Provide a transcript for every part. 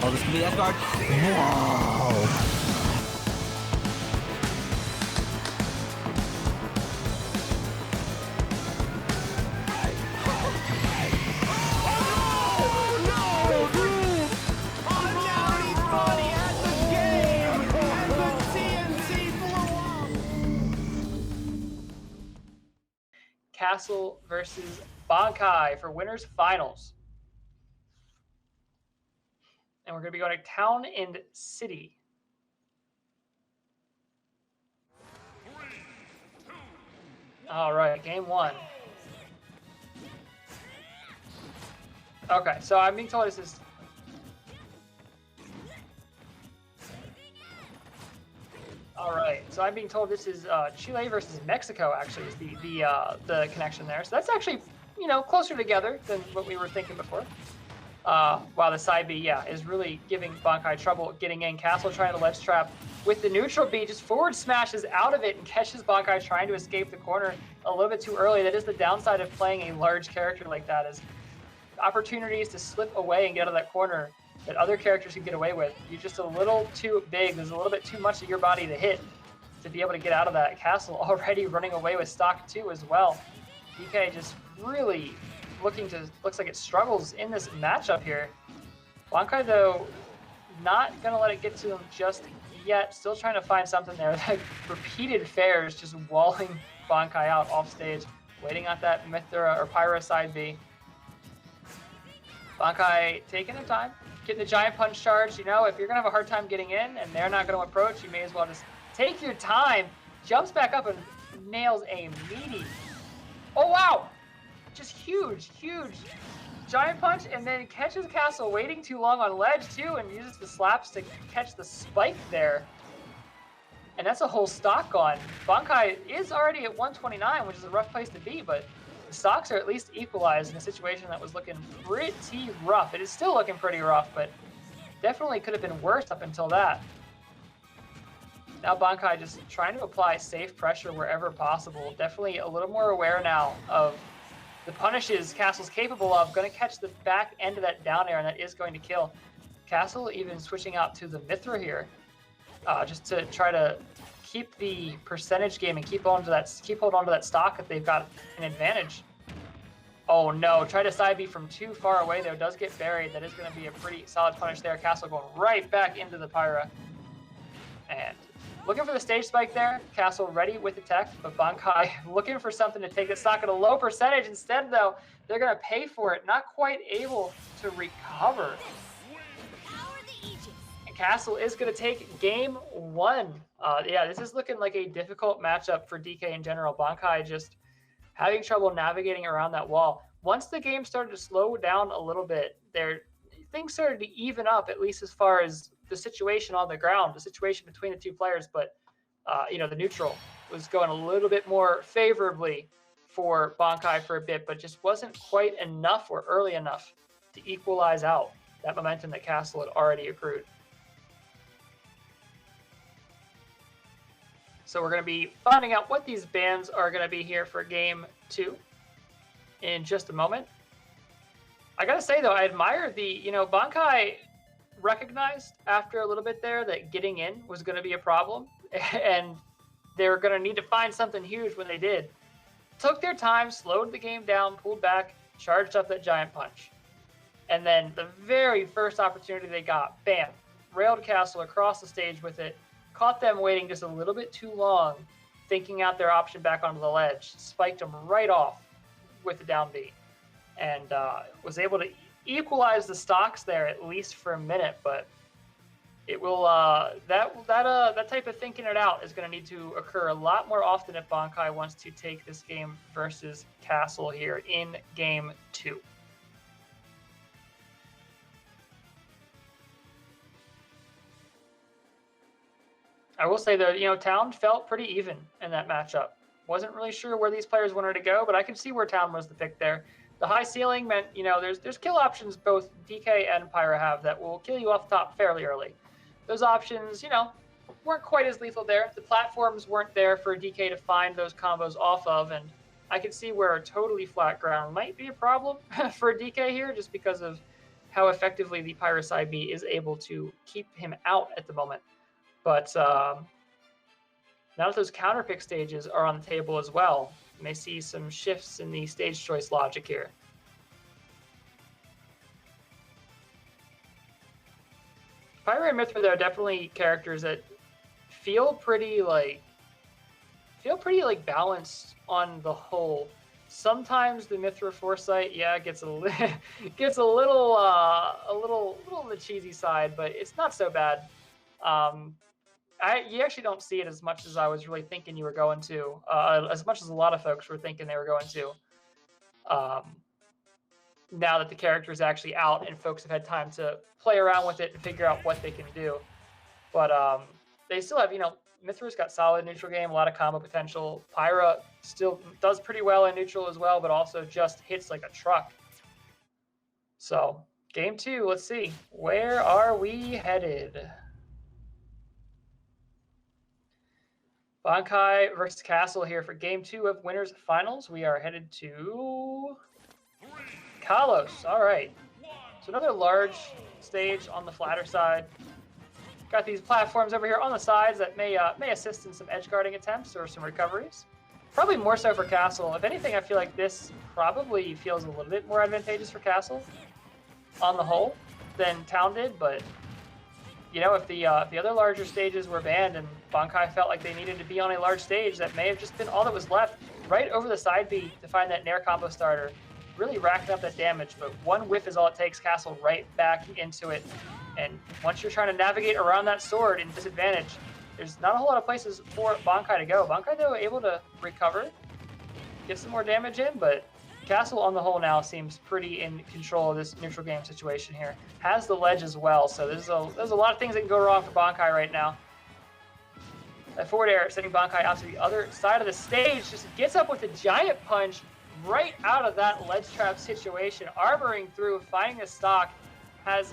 Oh, this could be F guard. Whoa. Castle versus Bankai for winners finals. And we're going to be going to town and city. 3, 2. All right, game one. Okay, so I'm being told this is... All right, so I'm being told this is Chile versus Mexico. Actually, is the connection there. So that's actually, you know, closer together than what we were thinking before. While the side B, yeah, is really giving Bankai trouble getting in. Castle trying to ledge trap with the neutral B, just forward smashes out of it and catches Bankai trying to escape the corner a little bit too early. That is the downside of playing a large character like that, is opportunities to slip away and get out of that corner that other characters can get away with. You're just a little too big. There's a little bit too much of your body to hit to be able to get out of that. Castle already running away with stock 2 as well. DK just really looks like it struggles in this matchup here. Bankai, though, not gonna let it get to him just yet. Still trying to find something there. Like repeated fairs, just walling Bankai out off stage, waiting on that Mythra or Pyra side B. Bankai taking their time, getting the giant punch charge. You know, if you're gonna have a hard time getting in and they're not gonna approach, you may as well just take your time. Jumps back up and nails a meaty. Oh wow! Just huge giant punch, and then catches Castle waiting too long on ledge too, and uses the slaps to catch the spike there. And that's a whole stock gone. Bankai is already at 129, which is a rough place to be, but the stocks are at least equalized in a situation that was looking pretty rough. It is still looking pretty rough, but definitely could have been worse up until that. Now Bankai just trying to apply safe pressure wherever possible. Definitely a little more aware now of the punishes Castle's capable of. Going to catch the back end of that down air, and that is going to kill. Castle even switching out to the Mythra here, just to try to keep the percentage game and keep hold on to that stock if they've got an advantage. Oh no, try to side B from too far away there. Does get buried. That is going to be a pretty solid punish there. Castle going right back into the Pyra. And looking for the stage spike there. Castle ready with the tech, but Bankai looking for something to take the stock at a low percentage. Instead, though, they're going to pay for it. Not quite able to recover. And Castle is going to take game one. Yeah, this is looking like a difficult matchup for DK in general. Bankai just having trouble navigating around that wall. Once the game started to slow down a little bit, things started to even up, at least as far as the situation on the ground, the situation between the two players. But, you know, the neutral was going a little bit more favorably for Bankai for a bit, but just wasn't quite enough or early enough to equalize out that momentum that Castle had already accrued. So we're going to be finding out what these bans are going to be here for game two in just a moment. I got to say, though, I admire Bankai recognized after a little bit there that getting in was going to be a problem, and they were going to need to find something huge when they did. Took their time, slowed the game down, pulled back, charged up that giant punch. And then the very first opportunity they got, bam, railed Castle across the stage with it, caught them waiting just a little bit too long, thinking out their option back onto the ledge, spiked them right off with the down B, and was able to equalize the stocks there at least for a minute. But it will that type of thinking it out is going to need to occur a lot more often if Bankai wants to take this game versus Castle here in game two. I will say that, Town felt pretty even in that matchup. Wasn't really sure where these players wanted to go, but I could see where Town was the pick there. The high ceiling meant, there's kill options both DK and Pyra have that will kill you off the top fairly early. Those options, weren't quite as lethal there. The platforms weren't there for DK to find those combos off of, and I could see where a totally flat ground might be a problem for DK here, just because of how effectively the Pyro side B is able to keep him out at the moment. But now that those counter pick stages are on the table as well, you may see some shifts in the stage choice logic here. Pyro and Mythra, though, are definitely characters that feel pretty balanced on the whole. Sometimes the Mythra Foresight, yeah, gets a little on the cheesy side, but it's not so bad. You actually don't see it as much as I was really thinking you were going to, as much as a lot of folks were thinking they were going to. Now that the character is actually out and folks have had time to play around with it and figure out what they can do. But they still have, Mythra's got solid neutral game, a lot of combo potential. Pyra still does pretty well in neutral as well, but also just hits like a truck. So, game 2, let's see. Where are we headed? Bankai versus Castle here for game 2 of Winners Finals. We are headed to Kalos. All right. So another large stage on the flatter side. Got these platforms over here on the sides that may assist in some edge guarding attempts or some recoveries. Probably more so for Castle. If anything, I feel like this probably feels a little bit more advantageous for Castle on the whole than Town did. But if the other larger stages were banned and Bankai felt like they needed to be on a large stage, that may have just been all that was left. Right over the side B to find that Nair combo starter, really racking up that damage. But one whiff is all it takes. Castle right back into it. And once you're trying to navigate around that sword in disadvantage, there's not a whole lot of places for Bankai to go. Bankai, though, able to recover, get some more damage in, but Castle on the whole now seems pretty in control of this neutral game situation here. Has the ledge as well, so there's a lot of things that can go wrong for Bankai right now. That forward air sending Bankai out to the other side of the stage, just gets up with a giant punch right out of that ledge trap situation, armoring through, finding the stock, has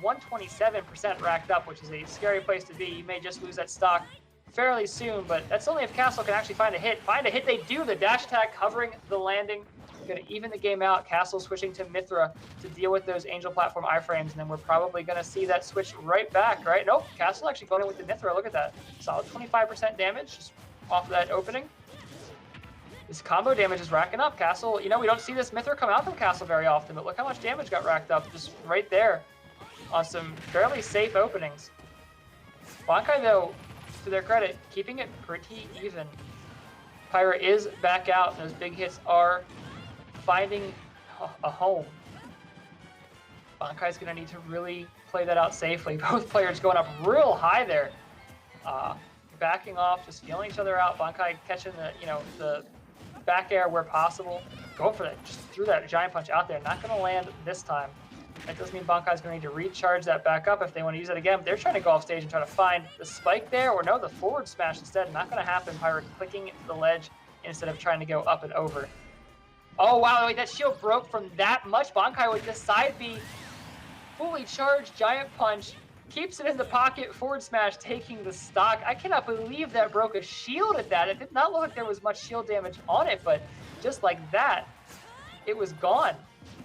127% racked up, which is a scary place to be. You may just lose that stock fairly soon, but that's only if Castle can actually find a hit. Find a hit, they do. The dash attack covering the landing. Going to even the game out. Castle switching to Mythra to deal with those Angel Platform iframes, and then we're probably going to see that switch right back, right? Nope, Castle actually going in with the Mythra. Look at that. Solid 25% damage just off of that opening. This combo damage is racking up. Castle, we don't see this Mythra come out from Castle very often, but look how much damage got racked up just right there on some fairly safe openings. Bankai, though, to their credit, keeping it pretty even. Pyra is back out, and those big hits are finding a home. Bankai's going to need to really play that out safely. Both players going up real high there. Backing off, just feeling each other out. Bankai catching the back air where possible. Going for that, just threw that giant punch out there. Not going to land this time. That does mean Bankai's going to need to recharge that back up if they want to use it again. But they're trying to go off stage and try to find the spike there, or no, the forward smash instead. Not going to happen. Pyra clicking to the ledge instead of trying to go up and over. Oh, wow, wait, that shield broke from that much. Bankai with this side B, fully charged giant punch, keeps it in the pocket, forward smash, taking the stock. I cannot believe that broke a shield at that. It did not look like there was much shield damage on it, but just like that, it was gone.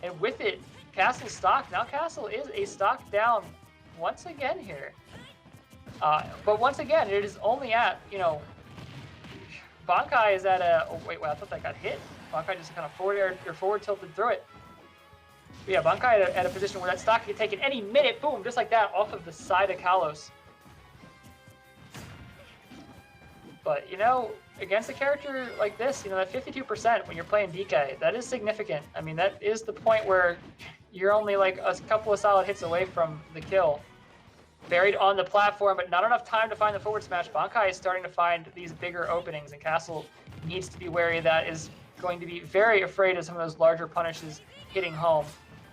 And with it, Castle's stock. Now Castle is a stock down once again here. But once again, it is only at, Bankai is at a, oh, wait, I thought that got hit. Bankai just kind of forward tilted through it. But yeah, Bankai at a position where that stock can take it any minute, boom, just like that, off of the side of Kalos. But, against a character like this, that 52% when you're playing DK, that is significant. I mean, that is the point where you're only like a couple of solid hits away from the kill. Buried on the platform, but not enough time to find the forward smash. Bankai is starting to find these bigger openings, and Castle needs to be wary of that, is going to be very afraid of some of those larger punishes hitting home.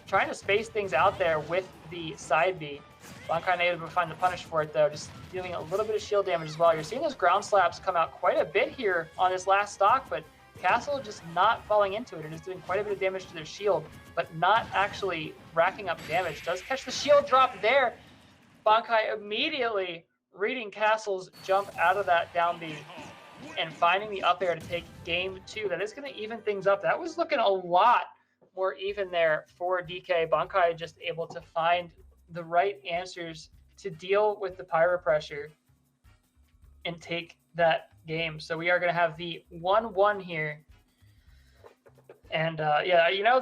Trying to space things out there with the side B. Bankai not able to find the punish for it, though, just dealing a little bit of shield damage as well. You're seeing those ground slaps come out quite a bit here on this last stock, but Castle just not falling into it. It is doing quite a bit of damage to their shield, but not actually racking up damage. Does catch the shield drop there. Bankai immediately reading Castle's jump out of that down B and finding the up air to take game 2. That is going to even things up. That was looking a lot more even there for DK. Bankai just able to find the right answers to deal with the pyro pressure and take that game. So we are going to have the 1-1 here. And yeah, you know,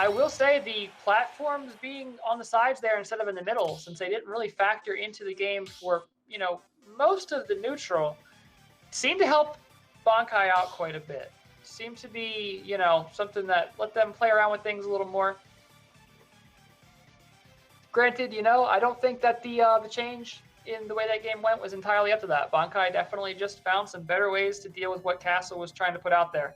I will say the platforms being on the sides there instead of in the middle, since they didn't really factor into the game for, you know, most of the neutral, seemed to help Bankai out quite a bit. Seemed to be, you know, something that let them play around with things a little more. Granted, you know, I don't think that the change in the way that game went was entirely up to that. Bankai definitely just found some better ways to deal with what Castle was trying to put out there.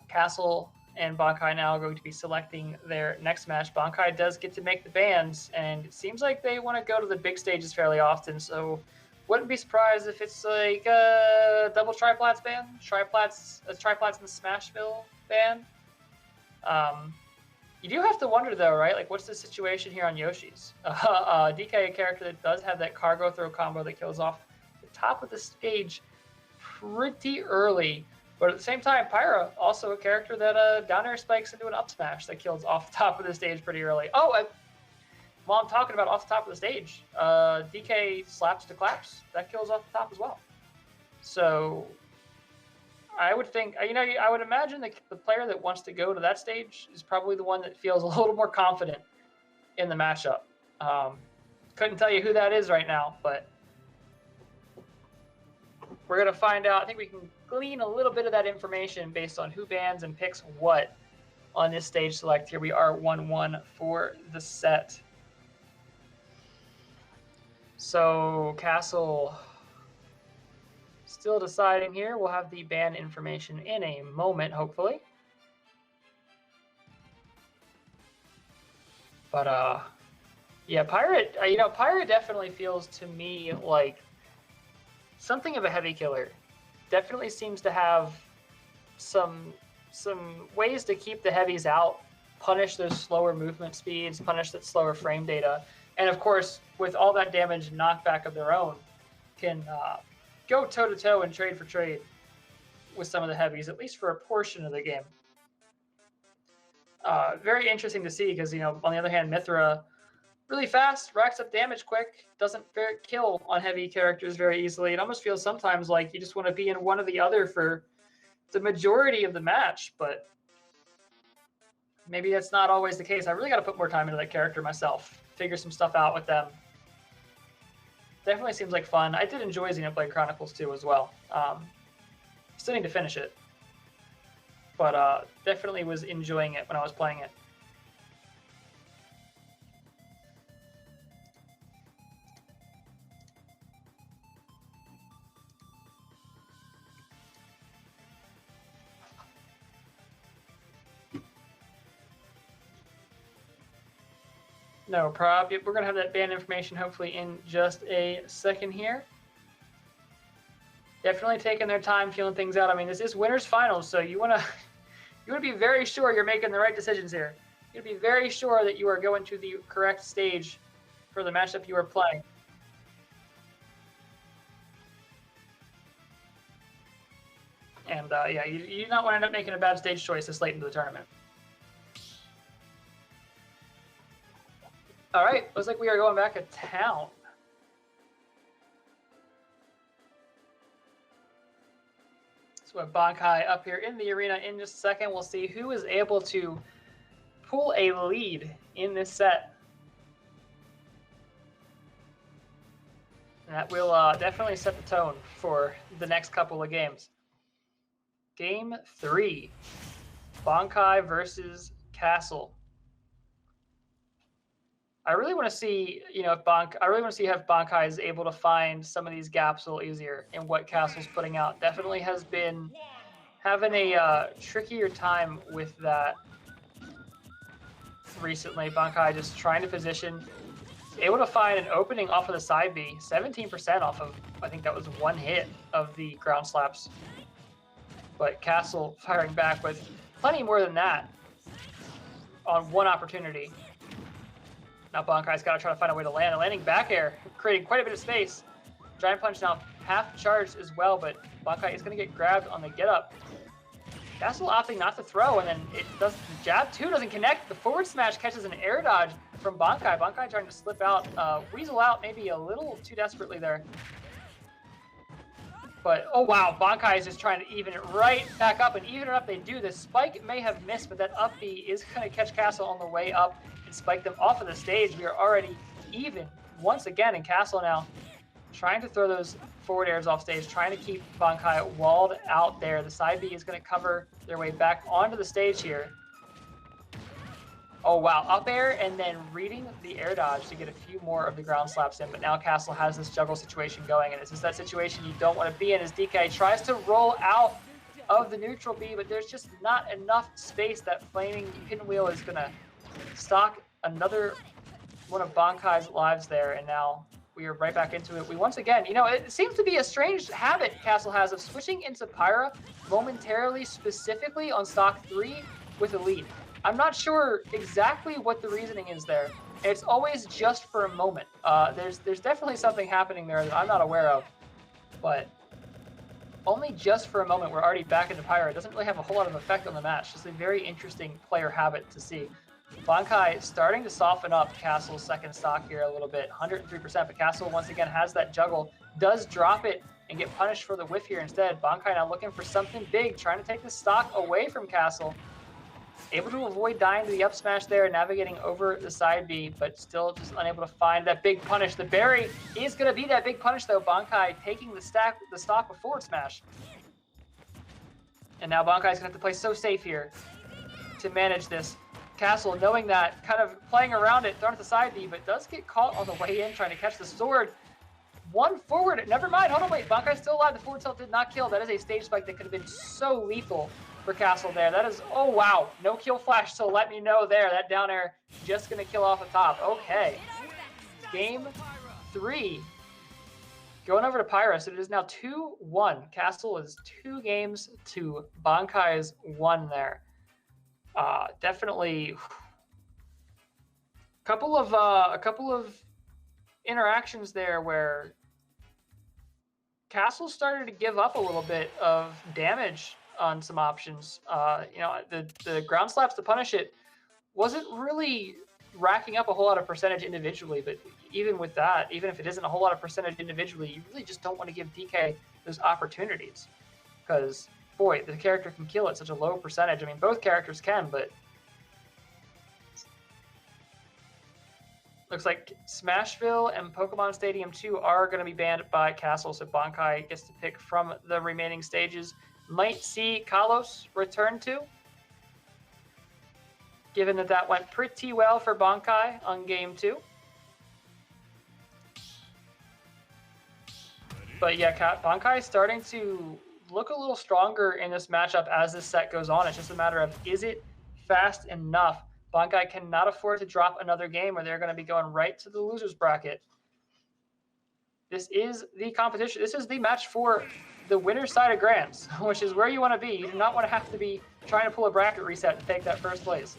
Castle and Bankai now are going to be selecting their next match. Bankai does get to make the bans, and it seems like they want to go to the big stages fairly often, so wouldn't be surprised if it's like a double triplats ban, triplats in the Smashville ban. You do have to wonder though, right? Like, what's the situation here on Yoshi's? DK, a character that does have that cargo throw combo that kills off the top of the stage pretty early. But at the same time, Pyra, also a character that down air spikes into an up smash that kills off the top of the stage pretty early. Oh, while I'm talking about off the top of the stage, DK slaps to claps. That kills off the top as well. So I would think, you know, I would imagine that the player that wants to go to that stage is probably the one that feels a little more confident in the matchup. Couldn't tell you who that is right now, but we're going to find out. I think we can glean a little bit of that information based on who bans and picks what on this stage select. Here we are 1-1 for the set. So Castle still deciding here. We'll have the ban information in a moment, hopefully. But yeah, Pirate, you know, Pirate definitely feels to me like something of a heavy killer. Definitely seems to have some ways to keep the heavies out, punish those slower movement speeds, punish that slower frame data, and of course, with all that damage and knockback of their own, can go toe-to-toe and trade for trade with some of the heavies, at least for a portion of the game. Very interesting to see because, you know, on the other hand, Mythra, really fast, racks up damage quick, doesn't kill on heavy characters very easily. It almost feels sometimes like you just want to be in one or the other for the majority of the match, but maybe that's not always the case. I really got to put more time into that character myself, figure some stuff out with them. Definitely seems like fun. I did enjoy Xenoblade Chronicles 2 as well. Still need to finish it, but definitely was enjoying it when I was playing it. No problem. We're going to have that ban information hopefully in just a second here. Definitely taking their time, feeling things out. I mean, this is winners finals, so you want to be very sure you're making the right decisions here. You want to be very sure that you are going to the correct stage for the matchup you are playing. And yeah, you do not want to end up making a bad stage choice this late into the tournament. All right, looks like we are going back to town. So we have Bankai up here in the arena in just a second. We'll see who is able to pull a lead in this set. And that will definitely set the tone for the next couple of games. Game 3, Bankai versus Castle. I really want to see, you know, if Bankai is able to find some of these gaps a little easier in what Castle's putting out. Definitely has been having a trickier time with that recently. Bankai just trying to position, able to find an opening off of the side B, 17% off of, I think that was one hit of the ground slaps. But Castle firing back with plenty more than that on one opportunity. Now Bankai's got to try to find a way to land. A landing back air, creating quite a bit of space. Giant Punch now half charged as well, but Bankai is going to get grabbed on the get up. Castle opting not to throw, and then it does. The jab 2 doesn't connect. The forward smash catches an air dodge from Bankai. Bankai trying to slip out, weasel out maybe a little too desperately there. But, oh wow, Bankai is just trying to even it right back up, and even it up they do. The spike may have missed, but that up B is going to catch Castle on the way up and spike them off of the stage. We are already even once again in Castle now, trying to throw those forward airs off stage, trying to keep Bankai walled out there. The side B is going to cover their way back onto the stage here. Oh wow, up air and then reading the air dodge to get a few more of the ground slaps in, but now Castle has this juggle situation going, and it's just that situation you don't want to be in as DK tries to roll out of the neutral B, but there's just not enough space. That flaming pinwheel is going to stock another one of Bankai's lives there, and now we are right back into it. We once again, you know, it seems to be a strange habit Castle has of switching into Pyra momentarily, specifically on stock 3 with a lead. I'm not sure exactly what the reasoning is there. It's always just for a moment. There's definitely something happening there that I'm not aware of, but only just for a moment. We're already back into Pyra. It doesn't really have a whole lot of effect on the match. Just a very interesting player habit to see. Bankai starting to soften up Castle's second stock here a little bit, 103%, but Castle once again has that juggle, does drop it and get punished for the whiff here instead. Bankai now looking for something big, trying to take the stock away from Castle. Able to avoid dying to the up smash there, navigating over the side B, but still just unable to find that big punish. The berry is going to be that big punish though. Bankai taking the stock with forward smash. And now Bankai's going to have to play so safe here to manage this. Castle, knowing that, kind of playing around it, throwing it to side B, but does get caught on the way in, trying to catch the sword. One forward, never mind, hold on, wait, Bankai's still alive. The forward tilt did not kill. That is a stage spike that could have been so lethal for Castle there. That is, oh wow, no kill flash, so let me know there. That down air just gonna kill off the top. Okay, game 3. Going over to Pyra, so it is now 2-1. Castle is 2 games to Bankai's 1 there. Definitely a couple of interactions there where Castle started to give up a little bit of damage on some options. You know, the ground slaps to punish it wasn't really racking up a whole lot of percentage individually, but even with that, even if it isn't a whole lot of percentage individually, you really just don't want to give DK those opportunities, because boy, the character can kill at such a low percentage. I mean, both characters can, but looks like Smashville and Pokemon Stadium 2 are going to be banned by Castle, so Bankai gets to pick from the remaining stages. Might see Kalos return to, given that that went pretty well for Bankai on game 2. But yeah, Bankai is starting to look a little stronger in this matchup as this set goes on. It's just a matter of, is it fast enough? Bankai cannot afford to drop another game or they're going to be going right to the loser's bracket. This is the competition. This is the match for the winner's side of Grands, which is where you want to be. You do not want to have to be trying to pull a bracket reset to take that first place.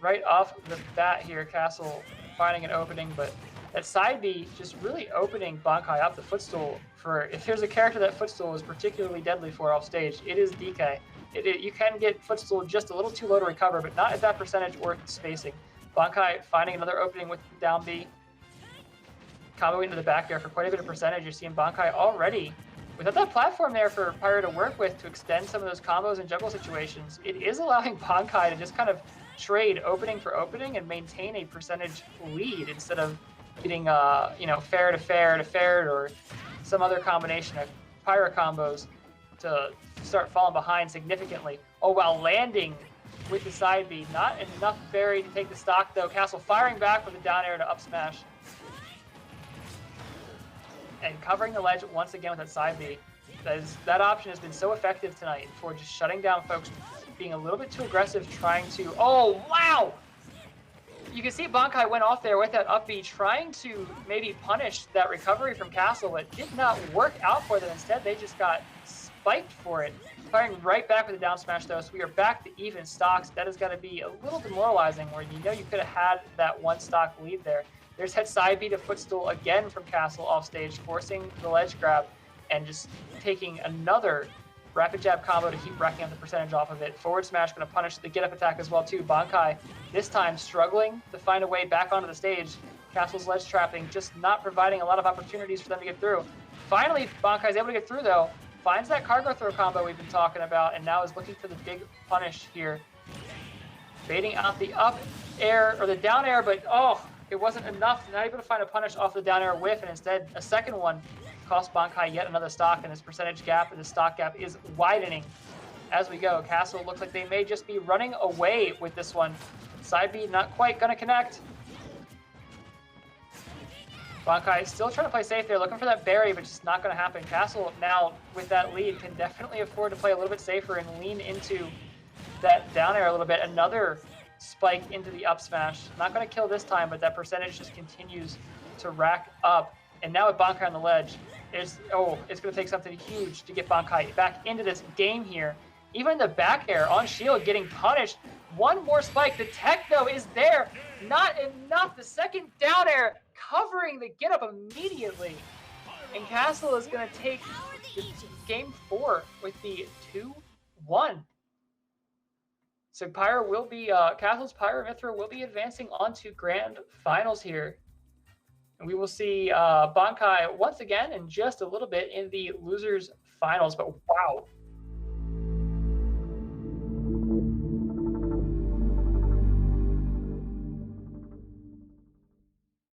Right off the bat here, Castle finding an opening, but that side B just really opening Bankai up the footstool. For if there's a character that footstool is particularly deadly for off stage, it is DK. You can get footstool just a little too low to recover, but not at that percentage or spacing. Bankai finding another opening with down B, comboing into the back air for quite a bit of percentage. You're seeing Bankai already without that platform there for Pyra to work with to extend some of those combos and juggle situations. It is allowing Bankai to just kind of trade opening for opening and maintain a percentage lead instead of getting you know, fair to fair to fair or some other combination of Pyra combos to start falling behind significantly. Oh, while landing with the side B. Not enough berry to take the stock though. Castle firing back with a down air to up smash. And covering the ledge once again with that side B. That option has been so effective tonight for just shutting down folks being a little bit too aggressive, trying to, oh wow! You can see Bankai went off there with that up B, trying to maybe punish that recovery from Castle, but did not work out for them. Instead, they just got spiked for it. Firing right back with a down smash though, so we are back to even stocks. That is going to be a little demoralizing, where you know you could have had that one stock lead there. There's that side B to footstool again from Castle off stage, forcing the ledge grab and just taking another Rapid jab combo to keep racking up the percentage off of it. Forward smash going to punish the get up attack as well too. Bankai this time struggling to find a way back onto the stage. Castle's ledge trapping, just not providing a lot of opportunities for them to get through. Finally, Bankai's able to get through though. Finds that cargo throw combo we've been talking about, and now is looking for the big punish here. Baiting out the up air, or the down air, but oh, it wasn't enough. Not able to find a punish off the down air whiff, and instead a second one cost Bankai yet another stock, and this percentage gap, and the stock gap is widening as we go. Castle looks like they may just be running away with this one. Side B not quite gonna connect. Bankai still trying to play safe there, looking for that berry, but just not going to happen. Castle now, with that lead, can definitely afford to play a little bit safer and lean into that down air a little bit. Another spike into the up smash. Not going to kill this time, but that percentage just continues to rack up. And now with Bankai on the ledge, it's going to take something huge to get Bankai back into this game here. Even the back air on shield getting punished. One more spike. The techno is there. Not enough. The second down air covering the get up immediately. And Castle is going to take game 4 with the 2-1. So Pyro will be, Castle's Pyro Mythra will be advancing on to grand finals here. And we will see Bankai once again in just a little bit in the losers finals. But wow.